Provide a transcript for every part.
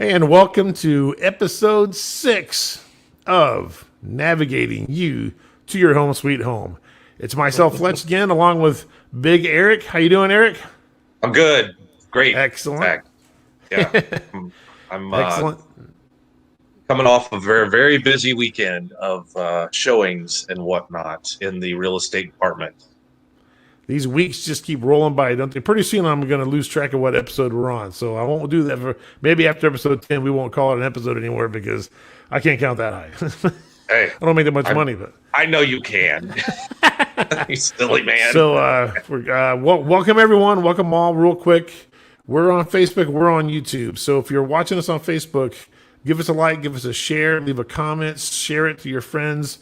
And welcome to episode 6 of Navigating You to Your Home Sweet Home. It's myself, Fletch, again, along with Big Eric. How you doing, Eric? I'm good. Great. Excellent. In fact, yeah. I'm Excellent. coming off a very, very busy weekend of showings and whatnot in the real estate department. These weeks just keep rolling by, don't they? Pretty soon I'm going to lose track of what episode we're on. So I won't do that. Maybe after episode 10, we won't call it an episode anymore because I can't count that high. Hey, I don't make that much money, but I know you can. You silly man. So welcome everyone. Welcome all real quick. We're on Facebook. We're on YouTube. So if you're watching us on Facebook, give us a like, give us a share, leave a comment, share it to your friends.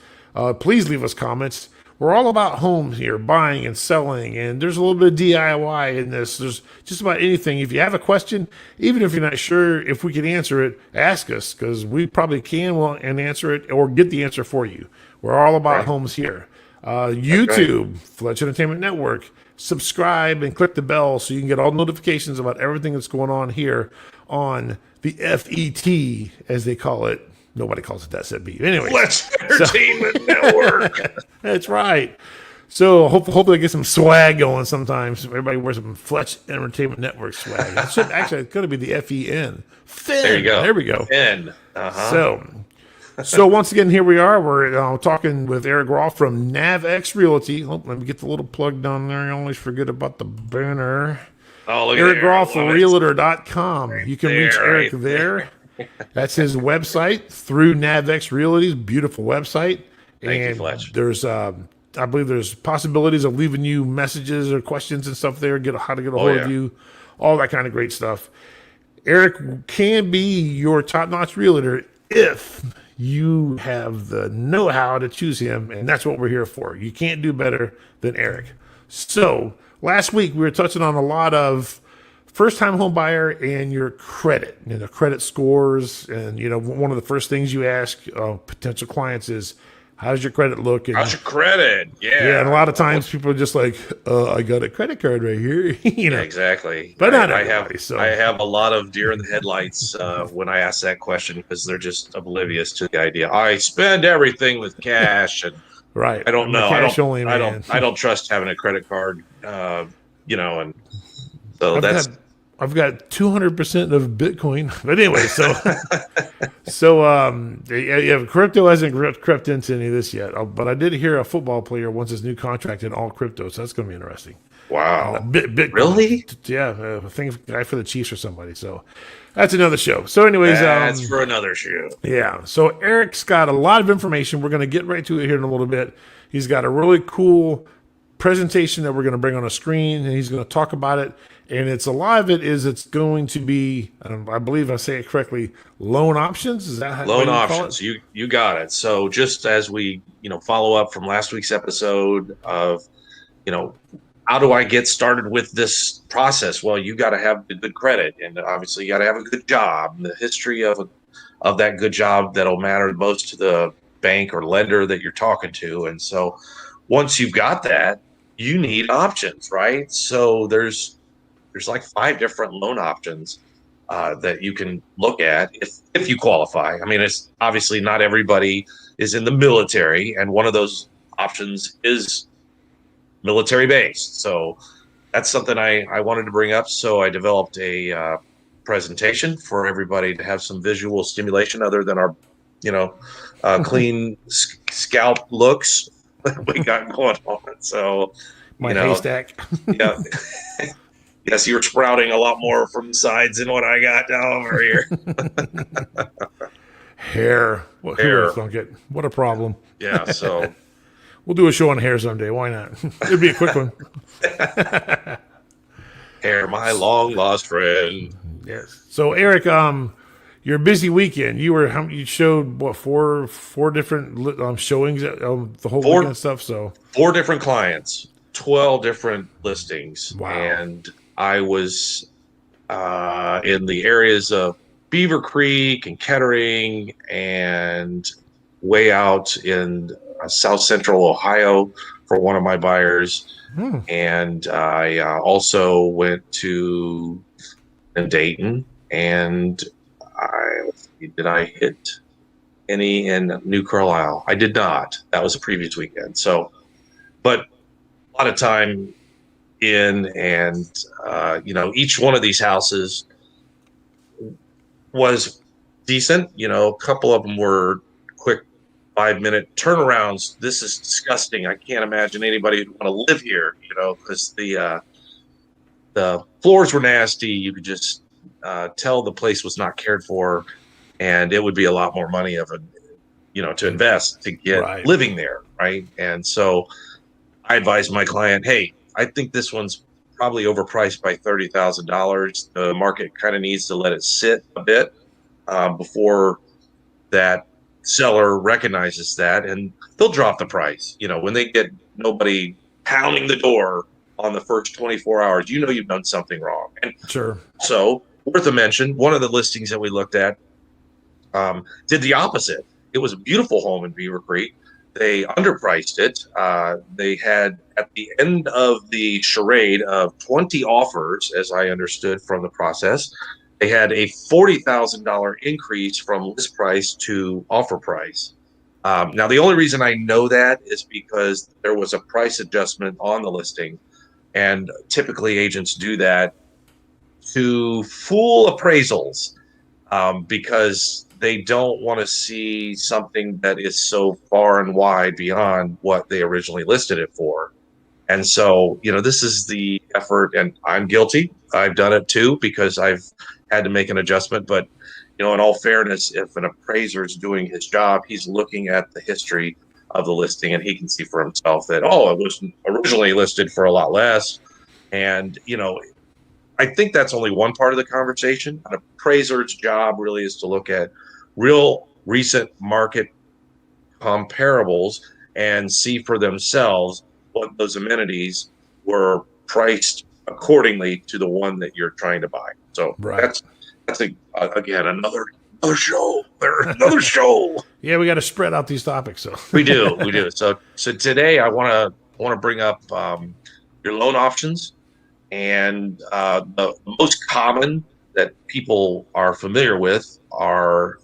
Please leave us comments. We're all about homes here, buying and selling, and there's a little bit of DIY in this. There's just about anything. If you have a question, even if you're not sure if we can answer it, ask us, because we probably can and answer it or get the answer for you. We're all about homes here. YouTube, Fletch Entertainment Network. Subscribe and click the bell so you can get all notifications about everything that's going on here on the FET, as they call it. Nobody calls it that, said B. Anyway, Fletch Entertainment Network. That's right. So hopefully get some swag going sometimes. Everybody wears some Fletch Entertainment Network swag. It's going to be the FEN. Fin. There you go. There we go. Fin. So once again, here we are. We're talking with Eric Rolfe from NavX Realty. Let me get the little plug down there. I always forget about the banner. Oh, look Eric at Rolfe, Realtor.com. Right you can there, reach Eric right there. That's his website through NavX Realty's beautiful website. Thank you, Fletch. There's, I believe there's possibilities of leaving you messages or questions and stuff there, how to get a hold of you, all that kind of great stuff. Eric can be your top-notch realtor if you have the know-how to choose him, and that's what we're here for. You can't do better than Eric. So last week we were touching on a lot of first-time home buyer and your credit, credit scores. And, one of the first things you ask potential clients is, how's your credit look? And, how's your credit? Yeah. And a lot of times people are just like, I got a credit card right here. Yeah, exactly. But I have a lot of deer in the headlights when I ask that question because they're just oblivious to the idea. I spend everything with cash and right. I don't know. Cash only, man. I don't trust having a credit card, and so I've got 200% of Bitcoin, but anyway, crypto hasn't crept into any of this yet. But I did hear a football player wants his new contract in all crypto, so that's going to be interesting. Wow, Bitcoin. Really? Yeah, I think a guy for the Chiefs or somebody. So that's another show. So, anyways, that's for another show. Yeah. So Eric's got a lot of information. We're going to get right to it here in a little bit. He's got a really cool presentation that we're going to bring on a screen, and he's going to talk about it. And it's a lot of it is it's going to be, I believe I say it correctly, loan options. Is that how loan you options? Call it? You got it. So just as we follow up from last week's episode of how do I get started with this process? Well, you got to have the good credit, and obviously you got to have a good job. And the history of that good job that'll matter most to the bank or lender that you're talking to. And so once you've got that, you need options, right? So there's like 5 different loan options that you can look at if you qualify. I mean, it's obviously not everybody is in the military, and one of those options is military based. So that's something I wanted to bring up. So I developed a presentation for everybody to have some visual stimulation other than our, clean scalp looks that we got going on. So, my haystack. Yeah. Yes, you're sprouting a lot more from the sides than what I got down over here. Hair. Hair. What a problem. Yeah, so. We'll do a show on hair someday. Why not? It'd be a quick one. Hair, my long lost friend. Yes. So, Eric, your busy weekend. You showed what four different showings the whole weekend stuff. So 4 different clients, 12 different listings. Wow. And I was in the areas of Beaver Creek and Kettering and way out in South Central Ohio for one of my buyers. And I also went to Dayton, and let's see, did I hit any in New Carlisle? I did not. That was a previous weekend. So, but a lot of time in, and each one of these houses was decent. A couple of them were quick 5-minute turnarounds. This is disgusting. I can't imagine anybody would want to live here, because the floors were nasty. You could just tell the place was not cared for, and it would be a lot more money to invest to get living there, right? And so I advised my client, hey, I think this one's probably overpriced by $30,000. The market kind of needs to let it sit a bit before that seller recognizes that, and they'll drop the price. When they get nobody pounding the door on the first 24 hours, you've done something wrong. And sure. So worth a mention, one of the listings that we looked at did the opposite. It was a beautiful home in Beaver Creek. They underpriced it. They had, at the end of the charade of 20 offers, as I understood from the process, they had a $40,000 increase from list price to offer price. Now, the only reason I know that is because there was a price adjustment on the listing, and typically agents do that to fool appraisals because they don't want to see something that is so far and wide beyond what they originally listed it for. And so, this is the effort, and I'm guilty. I've done it too, because I've had to make an adjustment. But, in all fairness, if an appraiser is doing his job, he's looking at the history of the listing, and he can see for himself that, it was originally listed for a lot less. And, I think that's only one part of the conversation. An appraiser's job really is to look at real recent market comparables and see for themselves what those amenities were priced accordingly to the one that you're trying to buy. So that's again another show. Another show. Yeah, we got to spread out these topics. So we do. So today I want to bring up your loan options, and the most common that people are familiar with are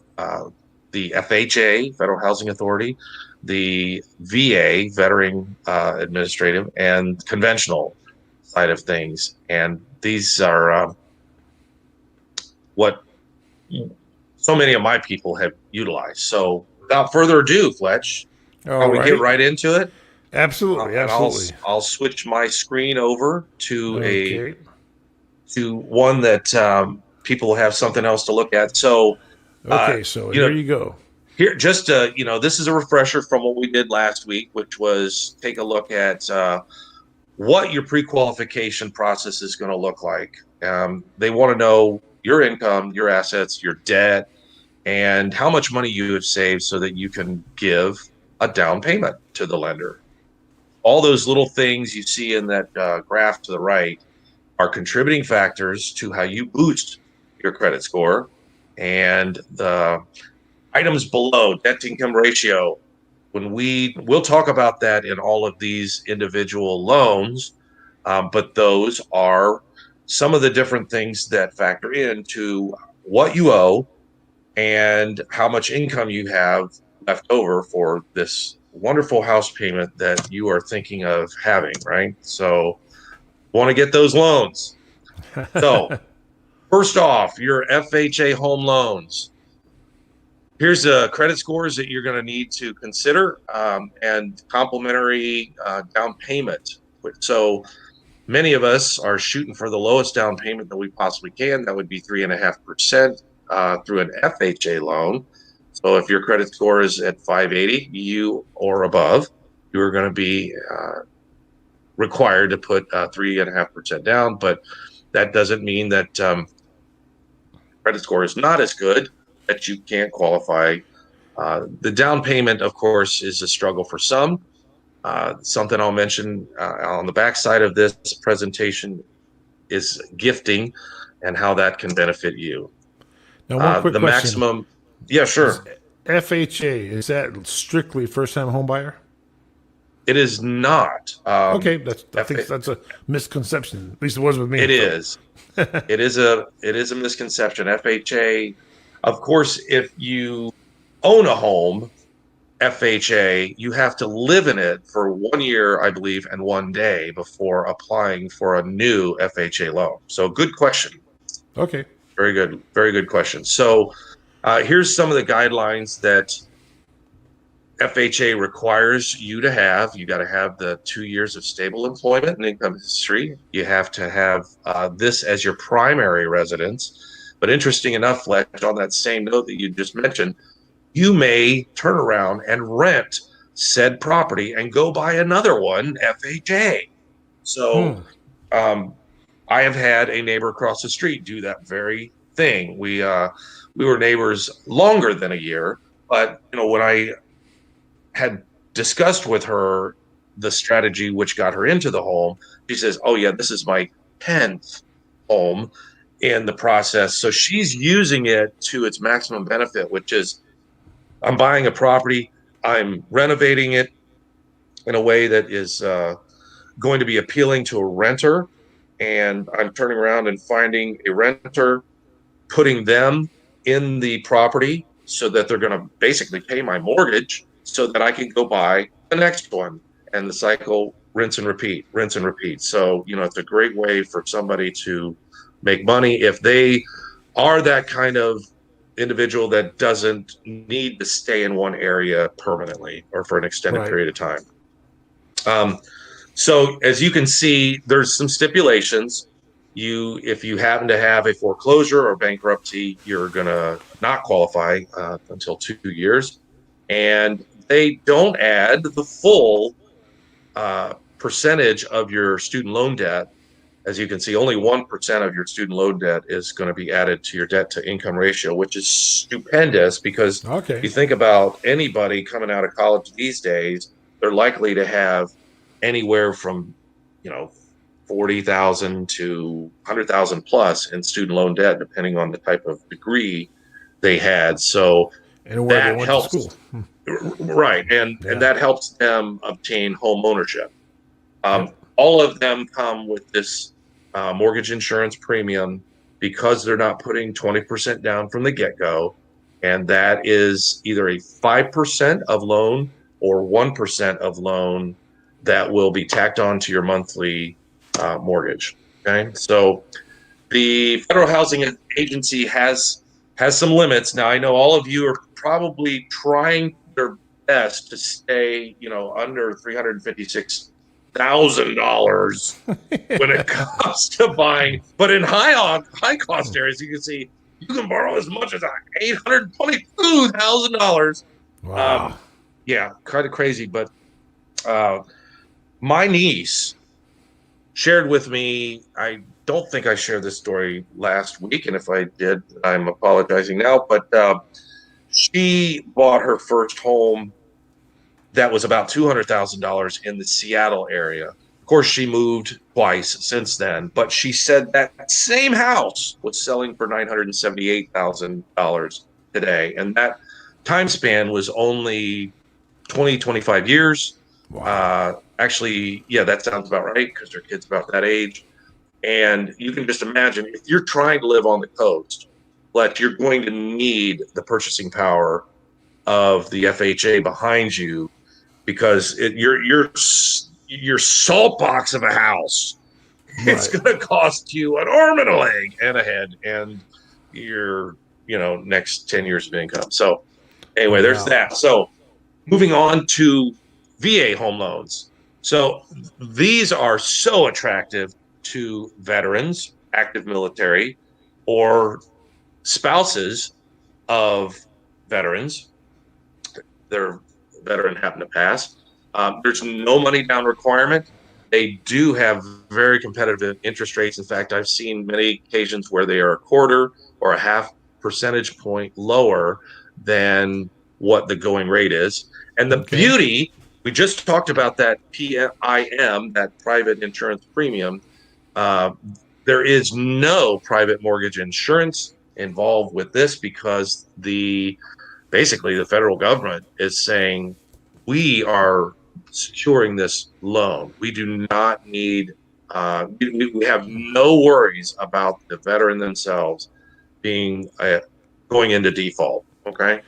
the FHA, Federal Housing Authority, the VA, Veteran Administrative, and conventional side of things. And these are what so many of my people have utilized. So without further ado, Fletch, can we get right into it? Absolutely. I'll switch my screen over to to one that people have something else to look at. So here you go. Here, just this is a refresher from what we did last week, which was take a look at what your pre-qualification process is going to look like. They want to know your income, your assets, your debt, and how much money you have saved so that you can give a down payment to the lender. All those little things you see in that graph to the right are contributing factors to how you boost your credit score. And the items below, debt to income ratio, we'll talk about that in all of these individual loans, but those are some of the different things that factor into what you owe and how much income you have left over for this wonderful house payment that you are thinking of having, right? So want to get those loans. So first off, your FHA home loans. Here's the credit scores that you're going to need to consider, and complimentary down payment. So many of us are shooting for the lowest down payment that we possibly can. That would be 3.5% through an FHA loan. So if your credit score is at 580 or above, you are going to be required to put 3.5% down. But that doesn't mean that credit score is not as good that you can't qualify. The down payment, of course, is a struggle for some. Something I'll mention on the back side of this presentation is gifting and how that can benefit you. Now, one quick the question. Maximum, yeah, sure. FHA, is that strictly first-time home buyer? It is not. Okay, I think that's a misconception. At least it was with me. It is. It is a misconception. FHA Of course, if you own a home, FHA, you have to live in it for 1 year, I believe, and 1 day before applying for a new FHA loan. So, good question. Okay. Very good question. So, here's some of the guidelines that FHA requires you to have. You got to have the 2 years of stable employment and income history. You have to have this as your primary residence. But interesting enough, Fletch, on that same note that you just mentioned, you may turn around and rent said property and go buy another one FHA. So I have had a neighbor across the street do that very thing. We were neighbors longer than a year, but when I had discussed with her the strategy which got her into the home, she says, "Oh yeah, this is my 10th home in the process." So she's using it to its maximum benefit, which is I'm buying a property, I'm renovating it in a way that is going to be appealing to a renter, and I'm turning around and finding a renter, putting them in the property so that they're going to basically pay my mortgage so that I can go buy the next one. And the cycle rinse and repeat, rinse and repeat. So, it's a great way for somebody to make money if they are that kind of individual that doesn't need to stay in one area permanently or for an extended period of time. So as you can see, there's some stipulations. If you happen to have a foreclosure or bankruptcy, you're going to not qualify until 2 years. And they don't add the full percentage of your student loan debt. As you can see, only 1% of your student loan debt is going to be added to your debt to income ratio, which is stupendous because you think about anybody coming out of college these days, they're likely to have anywhere from, 40,000 to 100,000 plus in student loan debt, depending on the type of degree they had. So and where they went to school. Right. And that helps them obtain home ownership. All of them come with this mortgage insurance premium because they're not putting 20% down from the get-go. And that is either a 5% of loan or 1% of loan that will be tacked on to your monthly mortgage. Okay. So the Federal Housing Agency has some limits. Now, I know all of you are probably trying their best to stay, under $356,000 when it comes to buying. But in high cost areas, you can see you can borrow as much as $822,000. Wow. Yeah, kind of crazy. But my niece shared with me, I don't think I shared this story last week, and if I did, I'm apologizing now, but she bought her first home that was about $200,000 in the Seattle area. Of course, she moved twice since then, but she said that same house was selling for $978,000 today, and that time span was only 25 years. Wow. Actually, yeah, that sounds about right because their kid's about that age. And you can just imagine if you're trying to live on the coast, but you're going to need the purchasing power of the FHA behind you because your salt box of a house, it's going to cost you an arm and a leg and a head and your next 10 years of income. So anyway, there's that. So moving on to VA home loans. So these are so attractive to veterans, active military, or spouses of veterans. Their veteran happened to pass. There's no money down requirement. They do have very competitive interest rates. In fact, I've seen many occasions where they are a quarter or a half percentage point lower than what the going rate is. And the beauty, we just talked about that PIM, that private insurance premium. There is no private mortgage insurance involved with this because basically the federal government is saying we are securing this loan. We do not need, we have no worries about the veteran themselves being going into default. Okay.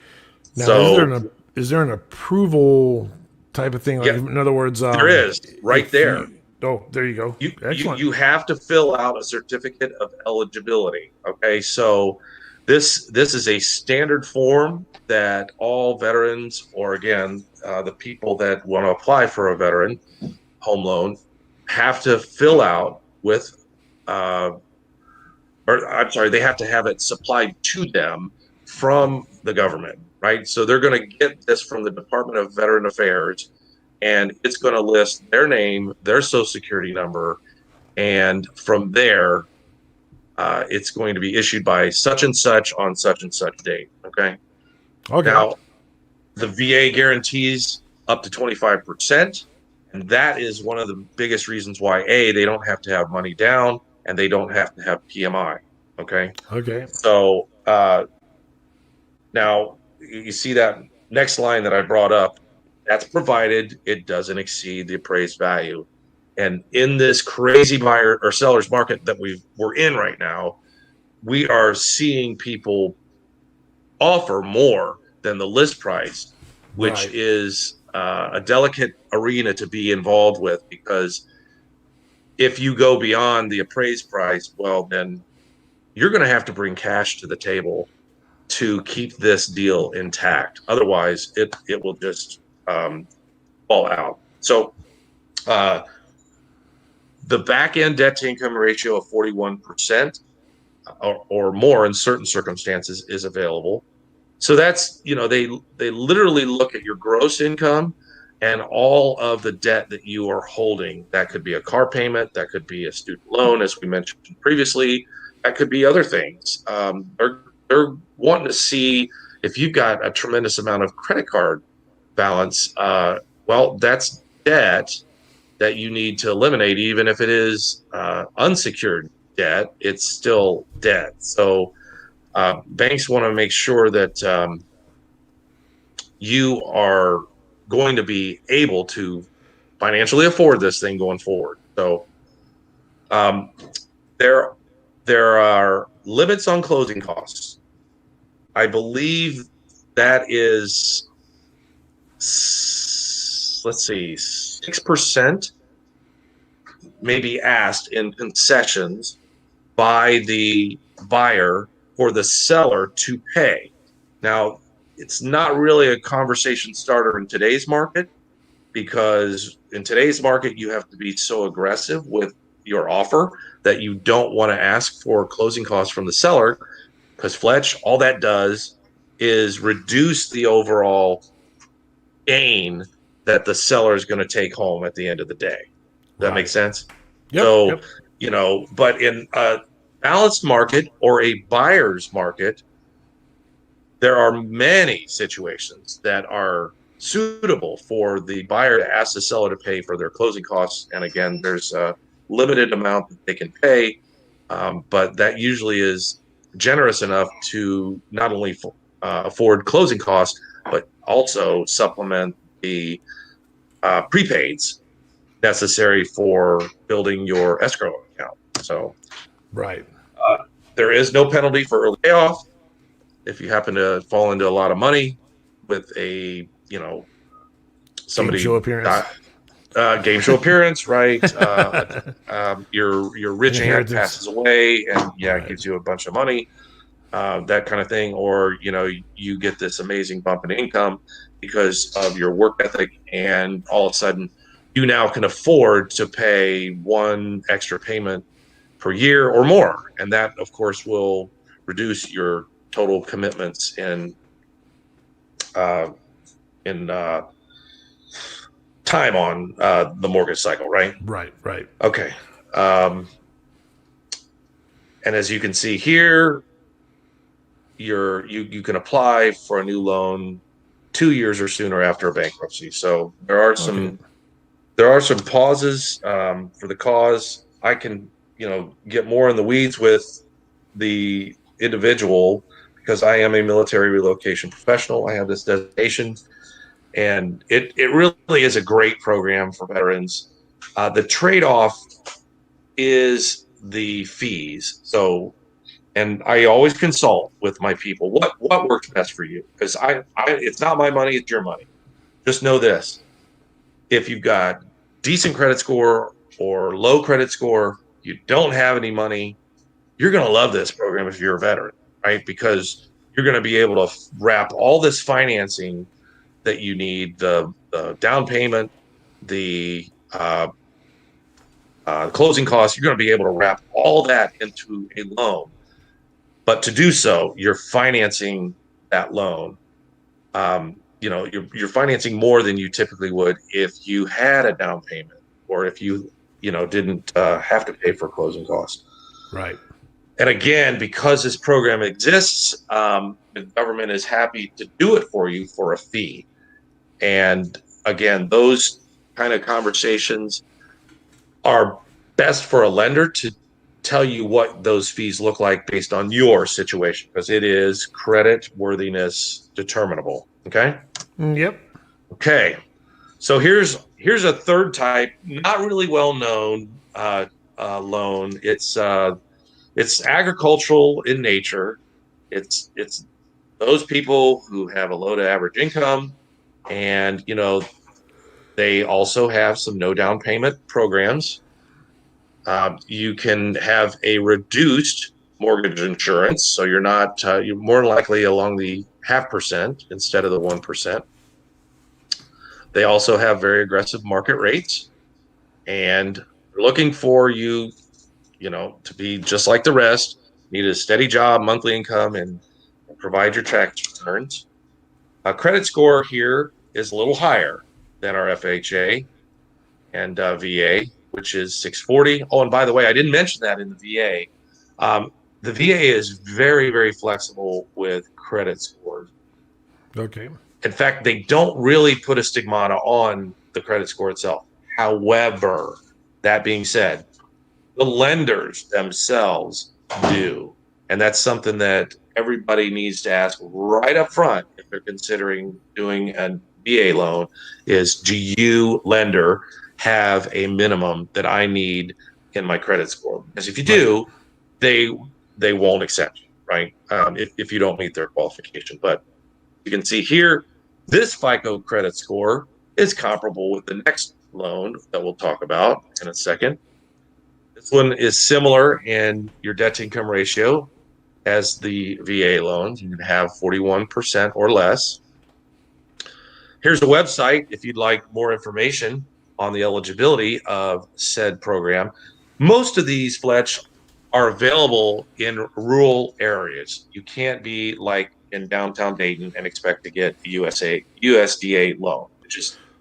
Now, So is there an approval type of thing? Like, yeah, in other words, there is right if there. you, oh, there you go. Excellent. You have to fill out a certificate of eligibility. Okay, so this is a standard form that all veterans, or again, the people that want to apply for a veteran home loan, have to fill out with, or I'm sorry, they have to have it supplied to them from the government, right? So they're going to get this from the Department of Veteran Affairs, and it's going to list their name, their social security number, and from there, it's going to be issued by such and such on such and such date. Okay. Okay. Now, the VA guarantees up to 25%. And that is one of the biggest reasons why they don't have to have money down and they don't have to have PMI. Okay. Okay. So now you see that next line that I brought up, that's provided it doesn't exceed the appraised value. And in this crazy buyer or seller's market that we're in right now, we are seeing people offer more than the list price, which Right. is a delicate arena to be involved with, because if you go beyond the appraised price, well, then you're going to have to bring cash to the table to keep this deal intact. Otherwise, it will just fall out. So the back end debt to income ratio of 41% or more in certain circumstances is available. So that's, they literally look at your gross income and all of the debt that you are holding. That could be a car payment, that could be a student loan, as we mentioned previously, that could be other things. They're wanting to see if you've got a tremendous amount of credit card balance. Well, that's debt that you need to eliminate, even if it is unsecured debt, it's still debt. So banks want to make sure that you are going to be able to financially afford this thing going forward. So there are limits on closing costs. I believe that is, let's see, 6% may be asked in concessions by the buyer for the seller to pay. Now, it's not really a conversation starter in today's market, because in today's market, you have to be so aggressive with your offer that you don't want to ask for closing costs from the seller, because Fletch, all that does is reduce the overall gain that the seller is going to take home at the end of the day. That makes sense? Yep. So, yep. But in a balanced market or a buyer's market, there are many situations that are suitable for the buyer to ask the seller to pay for their closing costs. And again, there's a limited amount that they can pay, but that usually is generous enough to not only afford closing costs, but also supplement the prepaids necessary for building your escrow account. So, right. There is no penalty for early payoff if you happen to fall into a lot of money with a, somebody Game show appearance. Game show appearance, right? Your rich aunt passes away, and it gives you a bunch of money, that kind of thing. Or you get this amazing bump in income because of your work ethic, and all of a sudden you now can afford to pay one extra payment per year or more, and that of course will reduce your total commitments in time on the mortgage cycle, right? Right. Okay. And as you can see here, you can apply for a new loan 2 years or sooner after a bankruptcy. So there are some pauses for the cause. I can get more in the weeds with the individual because I am a military relocation professional. I have this designation, and it really is a great program for veterans. The trade-off is the fees. So and I always consult with my people. What works best for you? Because it's not my money, it's your money. Just know this: if you've got decent credit score or low credit score, you don't have any money, you're going to love this program if you're a veteran, right? Because you're going to be able to wrap all this financing that you need, the down payment, the closing costs, you're going to be able to wrap all that into a loan. But to do so, you're financing that loan. You're financing more than you typically would if you had a down payment or if you didn't have to pay for closing costs. Right. And again, because this program exists, the government is happy to do it for you for a fee. And again, those kind of conversations are best for a lender to tell you what those fees look like based on your situation, because it is credit worthiness determinable. Okay. Yep. Okay. So here's a third type, not really well known loan. It's agricultural in nature. It's those people who have a low to average income, and they also have some no down payment programs. You can have a reduced mortgage insurance, so you're more likely along the 0.5% instead of the 1%. They also have very aggressive market rates, and they're looking for you, to be just like the rest. Need a steady job, monthly income, and provide your tax returns. A credit score here is a little higher than our FHA and VA, which is 640. Oh, and by the way, I didn't mention that in the VA. The VA is very, very flexible with credit scores. Okay. In fact, they don't really put a stigmata on the credit score itself. However, that being said, the lenders themselves do. And that's something that everybody needs to ask right up front if they're considering doing a VA loan is, do you, lender, have a minimum that I need in my credit score? Because if you do, they won't accept you, right? If you don't meet their qualification. But you can see here, this FICO credit score is comparable with the next loan that we'll talk about in a second. This one is similar in your debt to income ratio as the VA loans. You can have 41% or less. Here's a website if you'd like more information on the eligibility of said program. Most of these, Fletch, are available in rural areas. You can't be like in downtown Dayton and expect to get a USDA loan.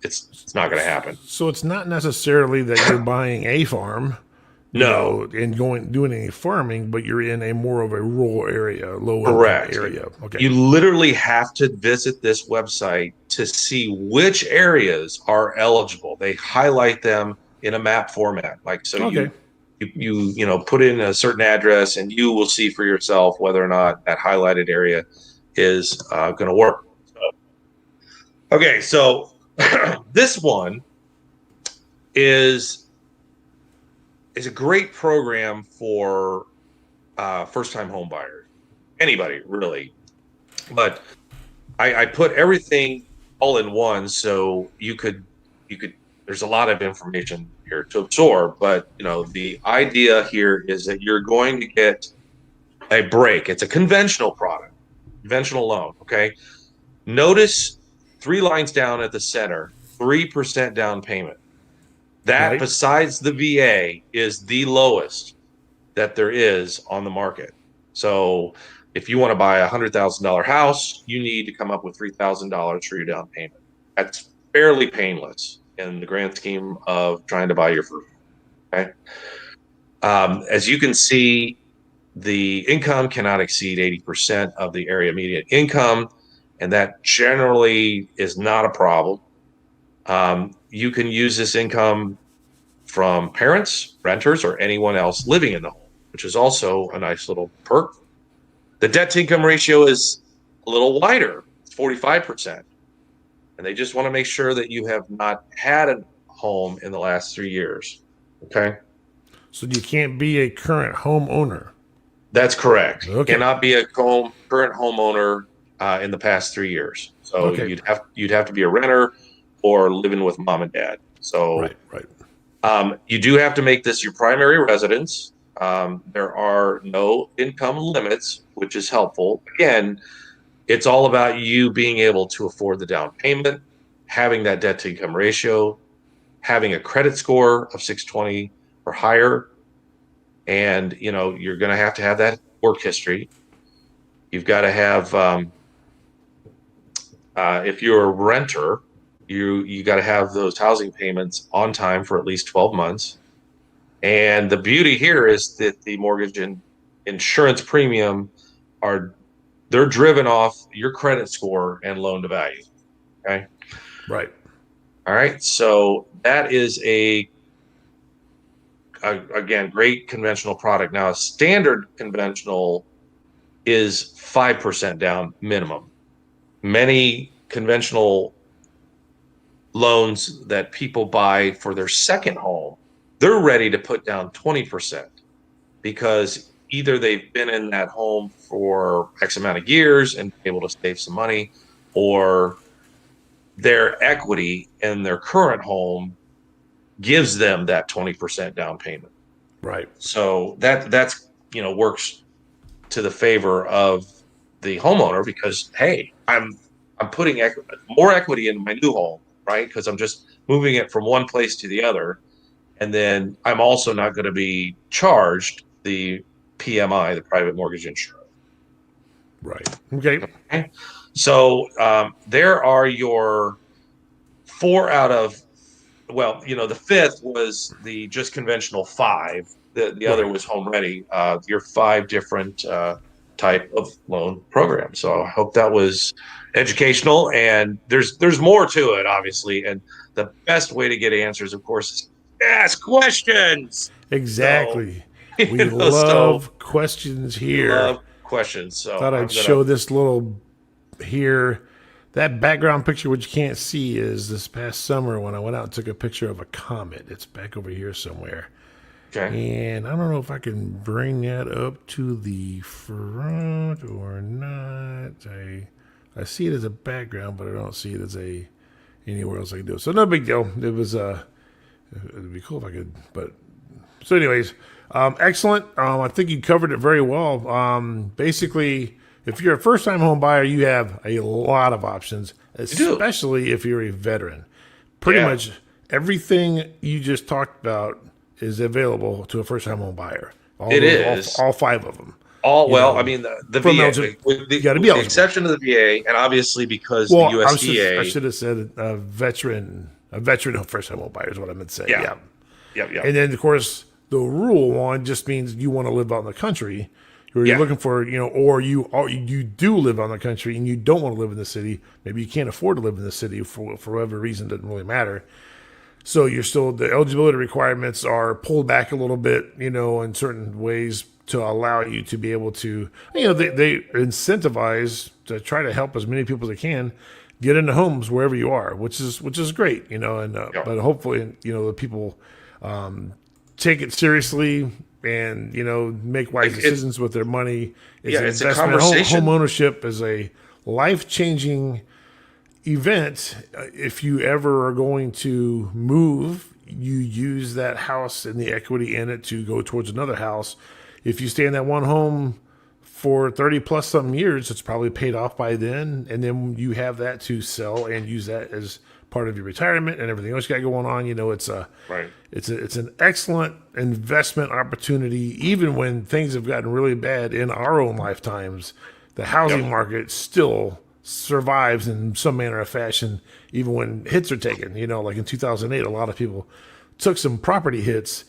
It's not going to happen. So it's not necessarily that you're buying a farm, No. and doing any farming, but you're in a more of a rural area, low Correct. income area. Okay. You literally have to visit this website to see which areas are eligible. They highlight them in a map format. Like, so Okay. you put in a certain address and you will see for yourself whether or not that highlighted area is going to work. Okay. So this one is a great program for first-time home buyers, anybody really. But I put everything all in one, so you could. There's a lot of information here to absorb, but the idea here is that you're going to get a break. It's a conventional product, conventional loan. Okay. Notice 3 lines down at the center, 3% down payment. That, Right. besides the VA, is the lowest that there is on the market. So if you want to buy a $100,000 house, you need to come up with $3,000 for your down payment. That's fairly painless in the grand scheme of trying to buy your first. Okay. As you can see, the income cannot exceed 80% of the area median income, and that generally is not a problem. You can use this income from parents, renters, or anyone else living in the home, which is also a nice little perk. The debt to income ratio is a little wider, it's 45%. And they just want to make sure that you have not had a home in the last 3 years. Okay. So you can't be a current homeowner. That's correct. Okay. Cannot be a current homeowner in the past 3 years. So Okay. you'd have to be a renter or living with mom and dad. So Right. Right. you do have to make this your primary residence. There are no income limits, which is helpful. Again, it's all about you being able to afford the down payment, having that debt to income ratio, having a credit score of 620 or higher, and you're going to have that work history. You've got to have, if you're a renter, you got to have those housing payments on time for at least 12 months. And the beauty here is that the mortgage and insurance premium they're driven off your credit score and loan to value. Okay. Right. All right. So that is again, great conventional product. Now, a standard conventional is 5% down minimum. Many conventional loans that people buy for their second home, they're ready to put down 20% because either they've been in that home for X amount of years and able to save some money, or their equity in their current home gives them that 20% down payment. Right. So that's works to the favor of the homeowner because, hey, I'm putting more equity into my new home, right? Because I'm just moving it from one place to the other, and then I'm also not going to be charged the PMI, the private mortgage insurance. Right. Okay. So there are your 4 out of, well, the 5th was the just conventional 5. The other was home ready. Your 5 different type of loan program. So I hope that was educational, and there's more to it, obviously. And the best way to get answers, of course, is ask questions. Exactly. So, We love questions here. Love questions. So Thought I'd show this little here. That background picture, which you can't see, is this past summer when I went out and took a picture of a comet. It's back over here somewhere. Okay. And I don't know if I can bring that up to the front or not. I see it as a background, but I don't see it as anywhere else I can do it. So no big deal. It'd be cool if I could, but so anyways, excellent. I think you covered it very well. Basically, if you're a first-time home buyer, you have a lot of options, especially if you're a veteran. Pretty much everything you just talked about is available to a first-time home buyer. All 5 of them. I mean, the VA, with the exception of the VA, and obviously because the USDA. I should have said a veteran first-time home buyer is what I meant to say. Yeah. And then, of course, the Rule 1 just means you want to live out in the country, or you're looking for, or you do live out in the country and you don't want to live in the city. Maybe you can't afford to live in the city for whatever reason. Doesn't really matter. So the eligibility requirements are pulled back a little bit, in certain ways to allow you to be able to, they incentivize to try to help as many people as they can get into homes wherever you are, which is great, but hopefully, the people take it seriously and, make wise decisions with their money. It's a conversation. Home ownership is a life-changing event. If you ever are going to move, you use that house and the equity in it to go towards another house. If you stay in that one home for 30 plus something years, it's probably paid off by then, and then you have that to sell and use that as part of your retirement and everything else you got going on. It's an excellent investment opportunity. Even when things have gotten really bad in our own lifetimes, the housing market still survives in some manner of fashion, even when hits are taken. Like in 2008, a lot of people took some property hits.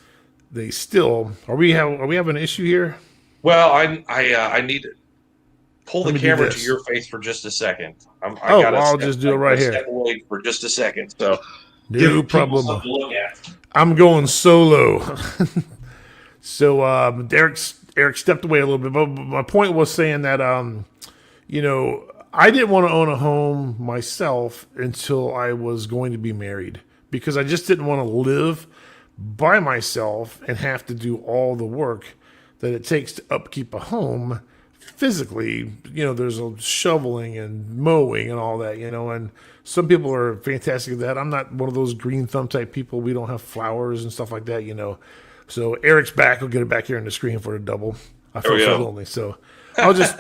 They still are we having an issue here? Well, I need to pull the camera to your face for just a second. I'll just do it right here. Step away for just a second. So no problem. I'm going solo. So Eric stepped away a little bit, but my point was saying that I didn't want to own a home myself until I was going to be married, because I just didn't want to live by myself and have to do all the work that it takes to upkeep a home physically. There's a shoveling and mowing and all that, and some people are fantastic at that. I'm not one of those green thumb type people. We don't have flowers and stuff like that, So Eric's back. We'll get it back here on the screen for a double. I feel so lonely. So I'll just,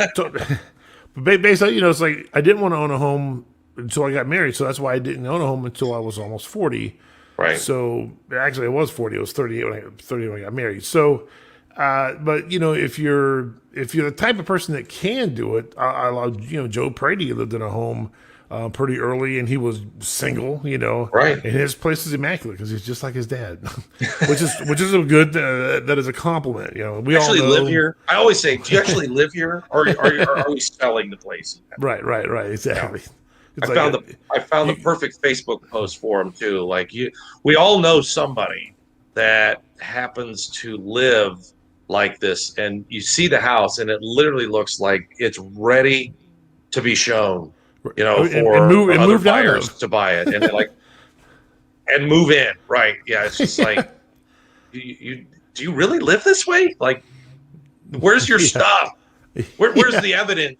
but basically, it's like I didn't want to own a home until I got married. So that's why I didn't own a home until I was almost 40. Right. So actually, I was 40. I was 38 when I got married. So, but if you're the type of person that can do it, I love, Joe Brady lived in a home pretty early, and he was single, Right. And his place is immaculate because he's just like his dad, which is a good, that is a compliment. We actually all know, live here. I always say, do you actually live here, or are we selling the place? Right, exactly. Yeah. I found the perfect Facebook post for him too. Like we all know somebody that happens to live like this, and you see the house, and it literally looks like it's ready to be shown. For other buyers to buy it, and and move in. Right? Yeah, it's just like, do you really live this way? Like, where's your stuff? Where's the evidence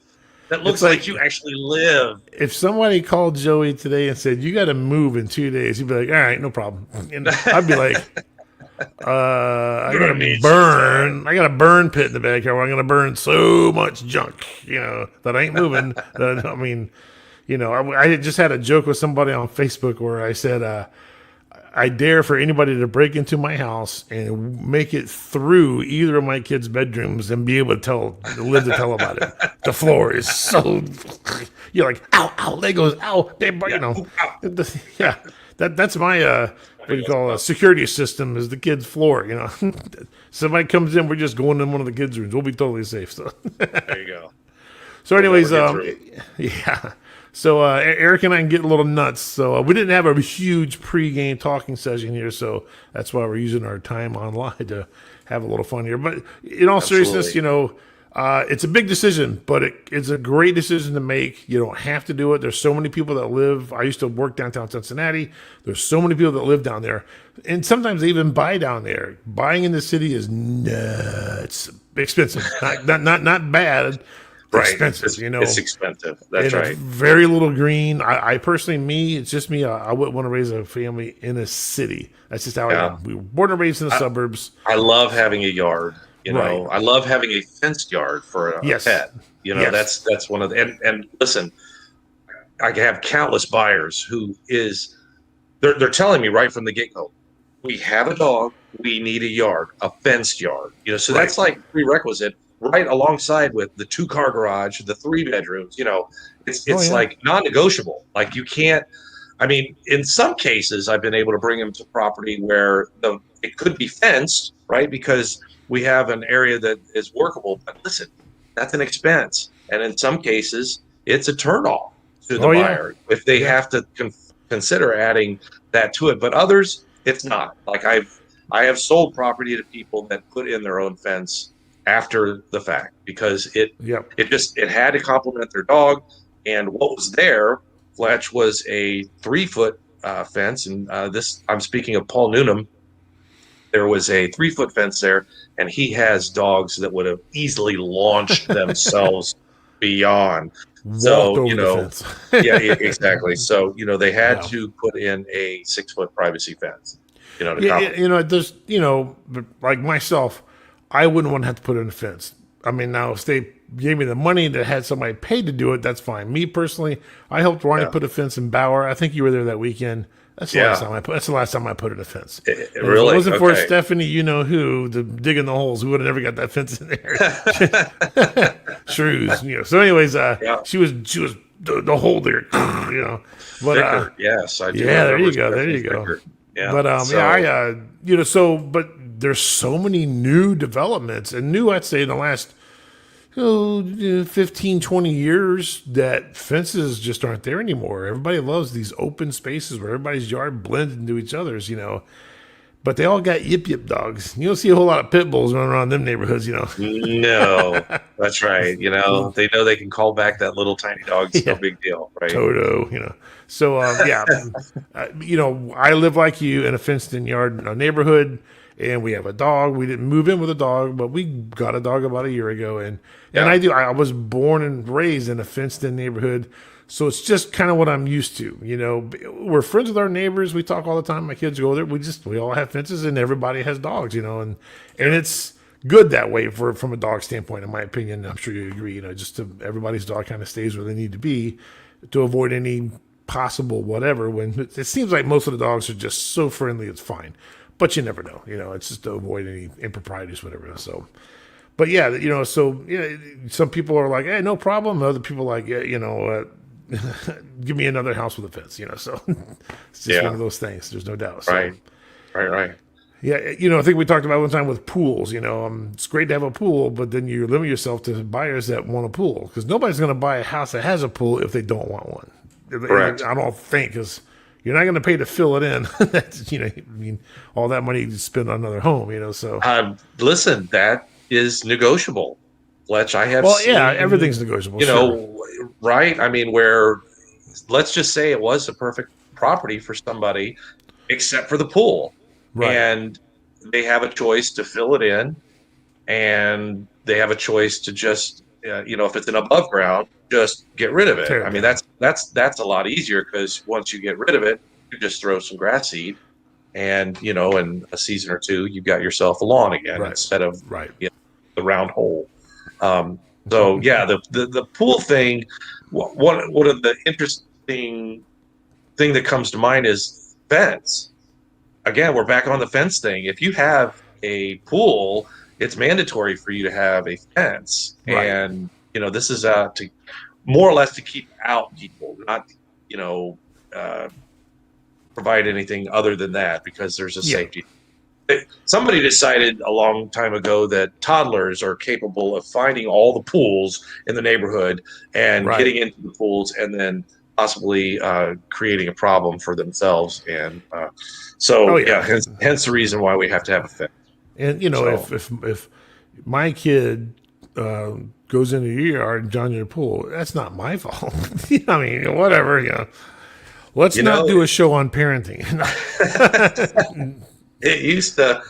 that looks like you actually live? If somebody called Joey today and said, you got to move in 2 days, he'd be like, all right, no problem. And I'd be like, I got a burn pit in the backyard where I'm going to burn so much junk, that I ain't moving. I just had a joke with somebody on Facebook where I said, I dare for anybody to break into my house and make it through either of my kids' bedrooms and be able to live to tell about it. The floor is so, you're like, ow, Legos, ow, yeah. That's my, what do you call a security system is the kids' floor, Somebody comes in, we're just going in one of the kids' rooms. We'll be totally safe. So there you go. So anyways, yeah. So Eric and I can get a little nuts. So we didn't have a huge pregame talking session here, so that's why we're using our time online to have a little fun here. But in all seriousness, it's a big decision, but it's a great decision to make. You don't have to do it. There's so many people that live. I used to work downtown Cincinnati. There's so many people that live down there, and sometimes they even buy down there. Buying in the city is nuts expensive. Not bad. Right. Expensive, It's expensive. That's right. Very little green. I personally, it's just me. I wouldn't want to raise a family in a city. That's just how I am. We were born and raised in the suburbs. I love having a yard. Right. I love having a fenced yard for a pet. That's one of the, and listen, I have countless buyers who they're telling me right from the get-go, we have a dog, we need a yard, a fenced yard. So that's like prerequisite. Right alongside with the 2-car garage, the 3 bedrooms, it's like non-negotiable. Like you can't. I mean, in some cases, I've been able to bring them to property where it could be fenced, right? Because we have an area that is workable. But listen, that's an expense, and in some cases, it's a turnoff to the buyer if they have to consider adding that to it. But others, it's not. Like I have sold property to people that put in their own fence after the fact because it had to complement their dog, and what was there, Fletch, was a 3-foot fence, and I'm speaking of Paul Noonan. There was a 3-foot fence there, and he has dogs that would have easily launched themselves beyond. So yeah, exactly. So they had to put in a 6-foot privacy fence. There's like myself. I wouldn't want to have to put in a fence. I mean, now if they gave me the money that had somebody paid to do it, that's fine. Me personally, I helped Ronnie put a fence in Bauer. I think you were there that weekend. That's the last time I put in a fence. Really? If it wasn't for Stephanie, digging the holes, we would have never got that fence in there. Shrews, So, anyways, she was the holder, But yes, I do. Yeah, there you go. Yeah, but but there's so many new developments, and I'd say in the last 15, 20 years that fences just aren't there anymore. Everybody loves these open spaces where everybody's yard blends into each other's, but they all got yip dogs. You don't see a whole lot of pit bulls running around them neighborhoods, No, that's right. They know they can call back that little tiny dog. It's no big deal, right? Toto, So, I live like you in a fenced-in yard neighborhood. and we have a dog. We didn't move in with a dog, but we got a dog about a year ago. And Yeah. I was born and raised in a fenced-in neighborhood. So it's just kind of what I'm used to. You know, we're friends with our neighbors. We talk all the time. My kids go there. We all have fences, and everybody has dogs. You know, and it's good that way from a dog standpoint, in my opinion. I'm sure you agree. You know, everybody's dog kind of stays where they need to be to avoid any possible whatever. When it seems like most of the dogs are just so friendly, it's fine. But you never know. You know, it's just to avoid any improprieties, whatever. So. But yeah, you know, so some people are like, "Hey, no problem." Other people are like, "Yeah, you know, give me another house with a fence." You know, so it's just one of those things. There's no doubt. So, Right. yeah, you know, I think we talked about one time with pools. You know, it's great to have a pool, but then you limit yourself to buyers that want a pool because nobody's going to buy a house that has a pool if they don't want one. Correct. I don't think because you're not going to pay to fill it in. That's, you know, I mean, all that money you spend on another home. You know, so Listen, that is negotiable. Fletch, I have everything's negotiable. You know, right? I mean, where let's just say it was a perfect property for somebody, except for the pool, right. And they have a choice to fill it in, and they have a choice to just, you know, if it's an above ground, just get rid of it. I mean, that's a lot easier because once you get rid of it, you just throw some grass seed, and you know, in a season or two, you've got yourself a lawn again instead of you know, the round hole. So yeah, the pool thing. One of the interesting thing that comes to mind is fence. Again, we're back on the fence thing. If you have a pool, it's mandatory for you to have a fence, and you know this is to more or less to keep out people, not you know provide anything other than that because there's a safety. Somebody decided a long time ago that toddlers are capable of finding all the pools in the neighborhood and getting into the pools and then possibly creating a problem for themselves. And hence the reason why we have to have a fence. And, you know, if my kid goes into your yard and joins your pool, that's not my fault. I mean, whatever, you know. Let's not do a show on parenting. It used to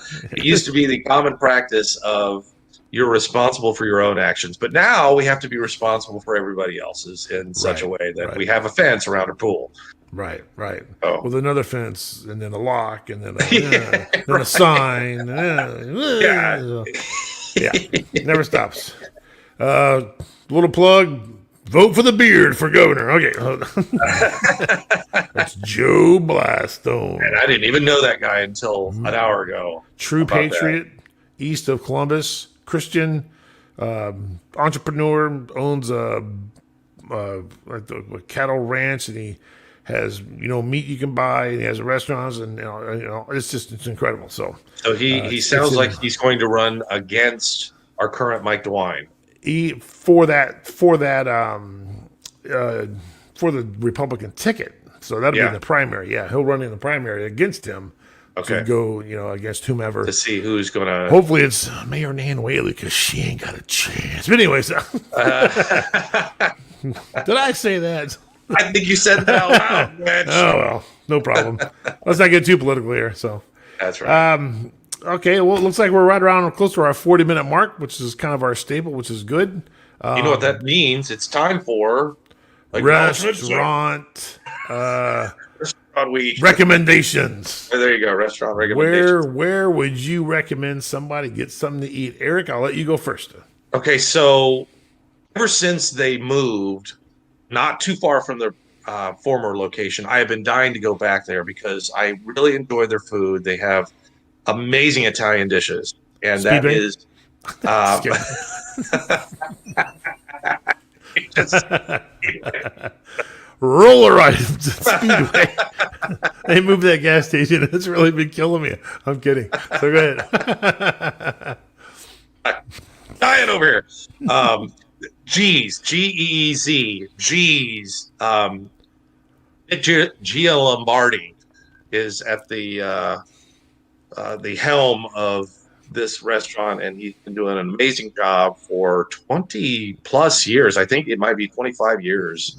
be the common practice of you're responsible for your own actions, but now we have to be responsible for everybody else's in such a way that we have a fence around our pool. Right. Oh. With another fence, and then a lock, and then a sign. Never stops. Little plug. Vote for the beard for governor. Okay. That's Joe Blastone. And I didn't even know that guy until an hour ago. True patriot, east of Columbus, Christian, entrepreneur, owns a cattle ranch, and he has, you know, meat you can buy, and he has restaurants, and you know it's incredible. So he sounds like he's going to run against our current Mike DeWine. For the Republican ticket. So that'll be in the primary. Yeah, he'll run in the primary against him. To go, you know, against whomever. To see who's going to... Hopefully it's Mayor Nan Whaley because she ain't got a chance. But anyways. Did I say that? I think you said that out loud, Mitch. Oh, well, no problem. Let's not get too political here. So that's right. Okay, well, it looks like we're right around close to our 40-minute mark, which is kind of our staple, which is good. You know what that means? It's time for restaurant week recommendations. There you go, restaurant recommendations. Where would you recommend somebody get something to eat? Eric, I'll let you go first. Okay, so ever since they moved not too far from their former location, I have been dying to go back there because I really enjoy their food. They have amazing Italian dishes, and that is Roller items at Speedway. They moved that gas station. It's really been killing me. I'm kidding. So go ahead. Dying over here. G's, Geez, G's. Gia Lombardi is at the helm of this restaurant, and he's been doing an amazing job for 20 plus years. I think it might be 25 years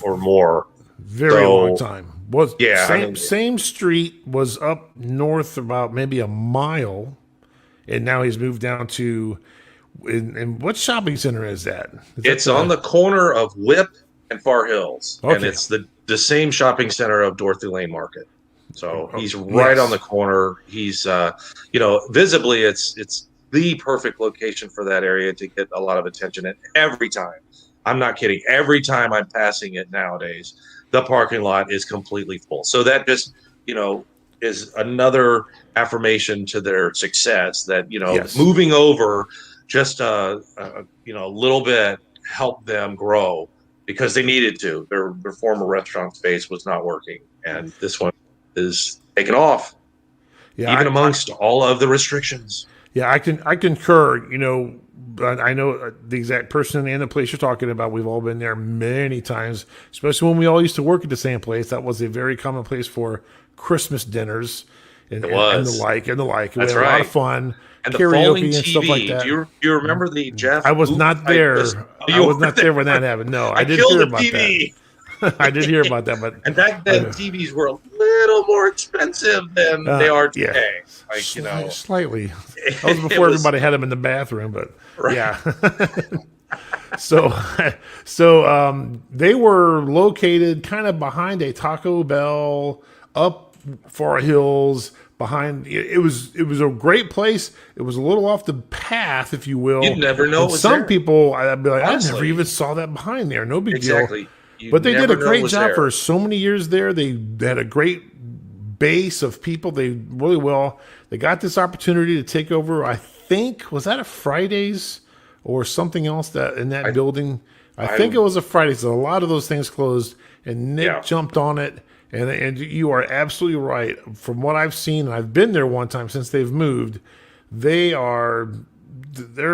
or more. Very long time. Was Yeah, I same mean, same street, was up north about maybe a mile, and now he's moved down to. In what shopping center is that? Is that it's on the corner of Whip and Far Hills, and Okay. it's the same shopping center of Dorothy Lane Market. So Oh, he's right on yes. the corner. He's visibly it's the perfect location for that area to get a lot of attention. And every time, I'm not kidding, every time I'm passing it nowadays, the parking lot is completely full. So that just, is another affirmation to their success that, Yes. moving over just a little bit helped them grow because they needed to. Their former restaurant space was not working, and this one is taken off, Yeah, even amongst all of the restrictions. yeah, I concur. But I know the exact person and the place you're talking about. We've all been there many times, especially when we all used to work at the same place. That was a very common place for Christmas dinners and, It and the was. like and the like. That's we had a lot of right. fun, And the falling karaoke and TV. stuff like that. Do you remember the Jeff? I was Booth not I there. just- oh, I you was were not there when that happened. No, I did killed hear the about TV. that. I did hear about that, but And back then, TVs were a little more expensive than they are yeah. today. Like, Slightly. That was it before was- everybody had them in the bathroom, but Right. yeah. So they were located kind of behind a Taco Bell, up Far Hills. Behind it was a great place. It was a little off the path, if you will. You'd never know And it was some there. people, I'd be like, I never Honestly. even saw that behind there. No big deal. Exactly. You But they did never a know it great was job there. for so many years there. They had a great base of people. They really well. They got this opportunity to take over. I think was that a Fridays or something else that in that building. I think it was a Fridays. A lot of those things closed, and Nick Yeah. jumped on it. And you are absolutely right. From what I've seen, and I've been there one time since they've moved. Their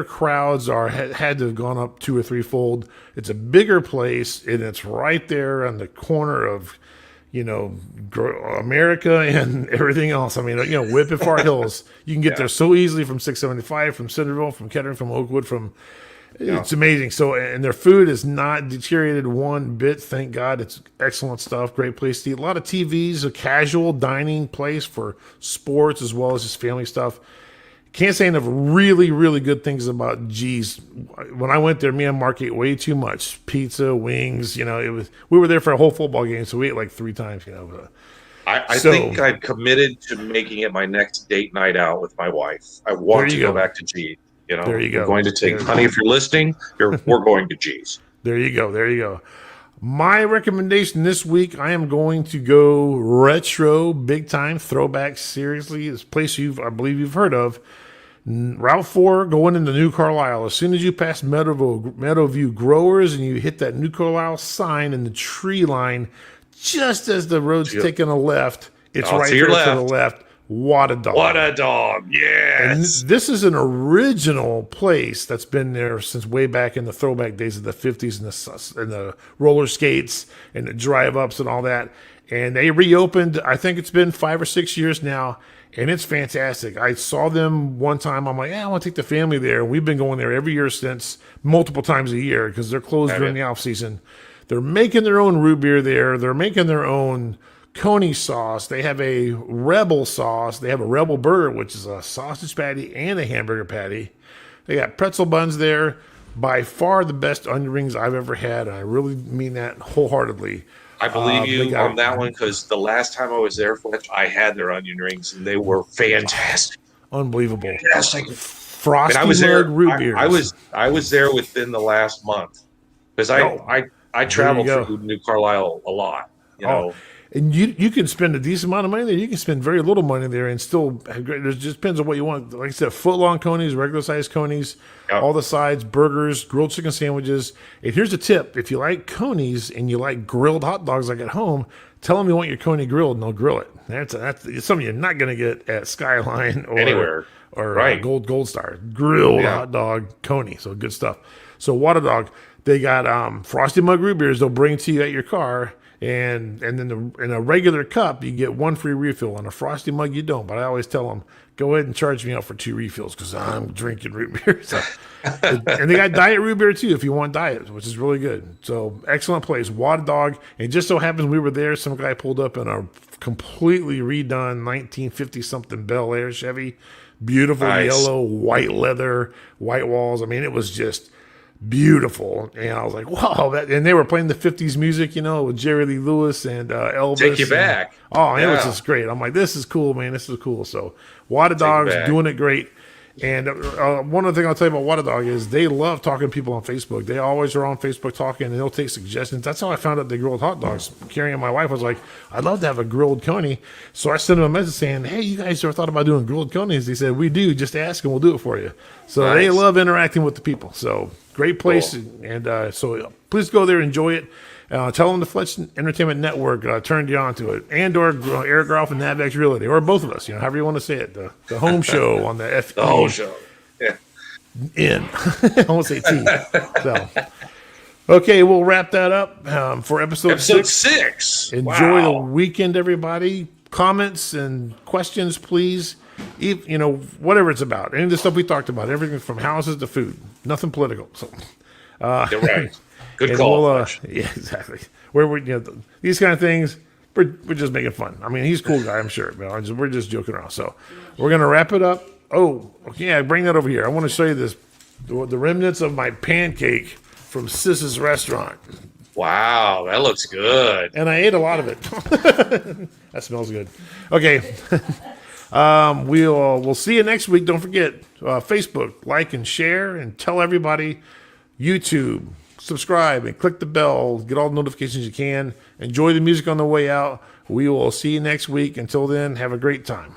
crowds had to have gone up 2 or 3-fold. It's a bigger place, and it's right there on the corner of, America and everything else. I mean, Whip and Far Hills. You can get there so easily from 675, from Centerville, from Kettering, from Oakwood, from. It's amazing. So, and their food is not deteriorated one bit. Thank God. It's excellent stuff. Great place to eat. A lot of TVs, a casual dining place for sports as well as just family stuff. Can't say enough really, really good things about G's. When I went there, me and Mark ate way too much pizza, wings. We were there for a whole football game, so we ate like 3 times. I So- think I've committed to making it my next date night out with my wife. I want There to you go go. back to G. There you We're go. going to take, There- honey, if you're listening, we're going to G's. There you go. There you go. My recommendation this week, I am going to go retro, big time, throwback. Seriously, this place I believe you've heard of. Route 4 going into New Carlisle. As soon as you pass Meadowview Growers and you hit that New Carlisle sign in the tree line, just as the road's taking a left, it's Oh, right to your there to the left. left. What a dog. What a dog. And Yes. this is an original place that's been there since way back in the throwback days of the 50s and the roller skates and the drive ups and all that. And they reopened, I think it's been 5 or 6 years now, and it's fantastic. I saw them one time. I'm like, I want to take the family there. We've been going there every year since, multiple times a year, because they're closed during the off season. They're making their own root beer there. They're making their own Coney sauce. They have a Rebel sauce. They have a Rebel burger, which is a sausage patty and a hamburger patty. They got pretzel buns there. By far the best onion rings I've ever had, and I really mean that wholeheartedly. I believe they you got- on that one because the last time I was there, Fletch, I had their onion rings and they were fantastic. Unbelievable. Fantastic. Frosty And I was there. mug root beers. I was there within the last month because I traveled go. through New Carlisle a lot. You know, And you can spend a decent amount of money there. You can spend very little money there and still have great. It just depends on what you want. Like I said, foot-long conies, regular-sized conies, Yep. all the sides, burgers, grilled chicken sandwiches. And here's a tip. If you like conies and you like grilled hot dogs like at home, tell them you want your coney grilled and they'll grill it. That's something you're not going to get at Skyline or Anywhere. or Right. Gold Star. Grilled Yeah. hot dog coney. So good stuff. So Water Dog, they got Frosty Mug root beers they'll bring to you at your car. And then in a regular cup, you get one free refill. On a Frosty mug, you don't. But I always tell them, go ahead and charge me out for 2 refills because I'm drinking root beer. So, and they got diet root beer too if you want diet, which is really good. So excellent place, Wada Dog. And it just so happens we were there. Some guy pulled up in a completely redone 1950 something Bel Air Chevy, beautiful yellow, white leather, white walls. I mean, it was just beautiful. And I was like, wow. And they were playing the 50s music, with Jerry Lee Lewis and Elvis. Take you back. It was just great. I'm like, this is cool, man. This is cool. So Wada Dog's doing it great. And one other thing I'll tell you about Wada Dog is they love talking to people on Facebook. They always are on Facebook talking, and they'll take suggestions. That's how I found out they grilled hot dogs. Carrie and my wife was like, I'd love to have a grilled coney. So I sent them a message saying, hey, you guys ever thought about doing grilled conies? They said, we do. Just ask and we'll do it for you. So They love interacting with the people. So great place. Cool. And so please go there, enjoy it. Tell them the Fletch Entertainment Network turned you on to it, and or Eric Groff and Navex Realty, or both of us, however you want to say it. The home show on the F. The whole show. Yeah. N. I won't say T. So, okay, we'll wrap that up for episode 6. Enjoy the weekend, everybody. Comments and questions, please. Whatever it's about. Any of the stuff we talked about, everything from houses to food. Nothing political. So, you're right. Good call. Yeah, exactly. We're these kind of things, we're just making fun. I mean, he's a cool guy, I'm sure. But we're just joking around. So we're gonna wrap it up. Oh, yeah, bring that over here. I want to show you this, the remnants of my pancake from Sis's restaurant. Wow, that looks good. And I ate a lot of it. That smells good. Okay. We'll see you next week. Don't forget Facebook, like and share, and tell everybody. YouTube, subscribe and click the bell. Get all the notifications you can. Enjoy the music on the way out. We will see you next week. Until then, have a great time.